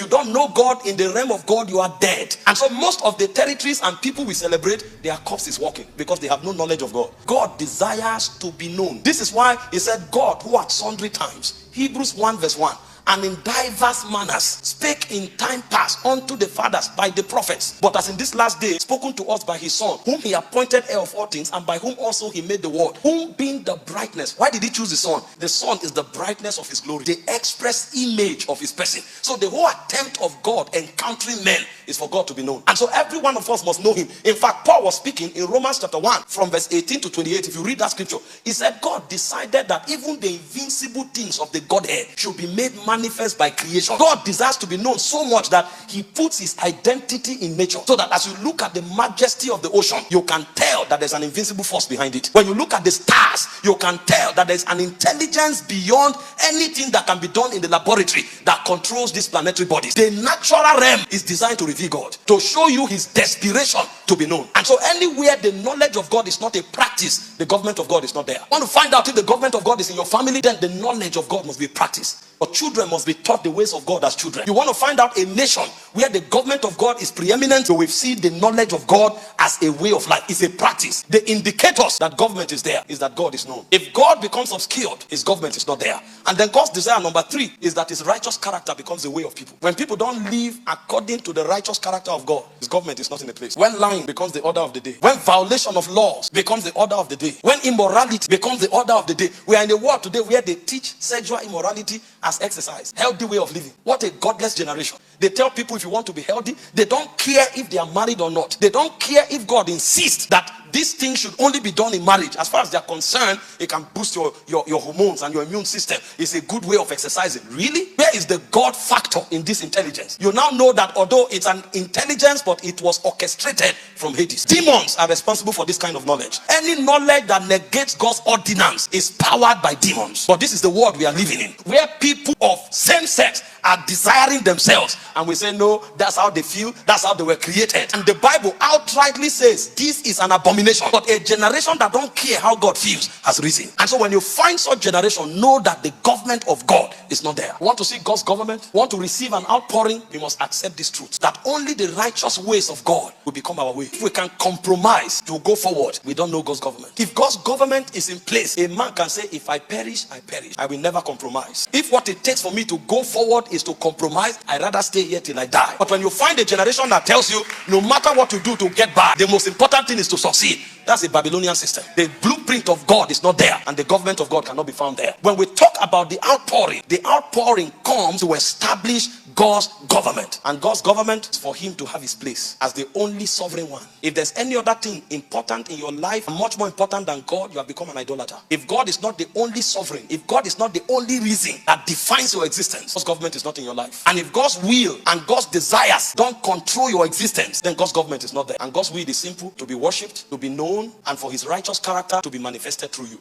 you don't know God in the realm of God, you are dead. And so most of the territories and people we celebrate, their corpse is walking because they have no knowledge of God. God desires to be known. This is why he said, God, who at sundry times, Hebrews 1 verse 1, and in diverse manners spake in time past unto the fathers by the prophets, but as in this last day spoken to us by his Son, whom he appointed heir of all things, and by whom also he made the world, whom being the brightness. Why did he choose the Son? The Son is the brightness of his glory, the express image of his person. So the whole attempt of God encountering men is for God to be known. And so every one of us must know him. In fact, Paul was speaking in Romans chapter 1 from verse 18 to 28. If you read that scripture, he said God decided that even the invincible things of the Godhead should be made manifest by creation. God desires to be known so much that he puts his identity in nature, so that as you look at the majesty of the ocean, you can tell that there's an invincible force behind it. When you look at the stars, you can tell that there's an intelligence beyond anything that can be done in the laboratory that controls these planetary bodies. The natural realm is designed to reveal God, to show you his desperation to be known. And so anywhere the knowledge of God is not a practice, the government of God is not there. Want to find out if the government of God is in your family? Then the knowledge of God must be practiced. But children must be taught the ways of God as children. You want to find out a nation where the government of God is preeminent, so we see the knowledge of God as a way of life. It's a practice. The indicators that government is there is that God is known. If God becomes obscured, his government is not there. And then God's desire number 3 is that his righteous character becomes the way of people. When people don't live according to the righteous character of God, his government is not in a place. When lying becomes the order of the day, when violation of laws becomes the order of the day, when immorality becomes the order of the day. We are in a world today where they teach sexual immorality as exercise, healthy way of living. What a godless generation. They tell people if you want to be healthy, they don't care if they are married or not. They don't care if God insists that this thing should only be done in marriage. As far as they're concerned, it can boost your hormones and your immune system. It's a good way of exercising. Really? Where is the God factor in this intelligence? You now know that although it's an intelligence, but it was orchestrated from Hades. Demons are responsible for this kind of knowledge. Any knowledge that negates God's ordinance is powered by demons. But this is the world we are living in, where people of same sex are desiring themselves, and we say no, that's how they feel, that's how they were created. And the Bible outrightly says this is an abomination. But a generation that don't care how God feels has risen. And so when you find such generation, know that the government of God is not there. Want to see God's government? Want to receive an outpouring? We must accept this truth, that only the righteous ways of God will become our way. If we can compromise to go forward, we don't know God's government. If God's government is in place, a man can say, if I perish, I perish. I will never compromise. If what it takes for me to go forward is to compromise, I'd rather stay here till I die. But when you find a generation that tells you no matter what you do to get by, the most important thing is to succeed, that's a Babylonian system. The blueprint of God is not there, and the government of God cannot be found there. When we talk about the outpouring comes to establish God's government. And God's government is for him to have his place as the only sovereign one. If there's any other thing important in your life, much more important than God, you have become an idolater. If God is not the only sovereign, if God is not the only reason that defines your existence, God's government is not in your life. And if God's will and God's desires don't control your existence, then God's government is not there. And God's will is simple: to be worshipped, to be known, and for his righteous character to be manifested through you.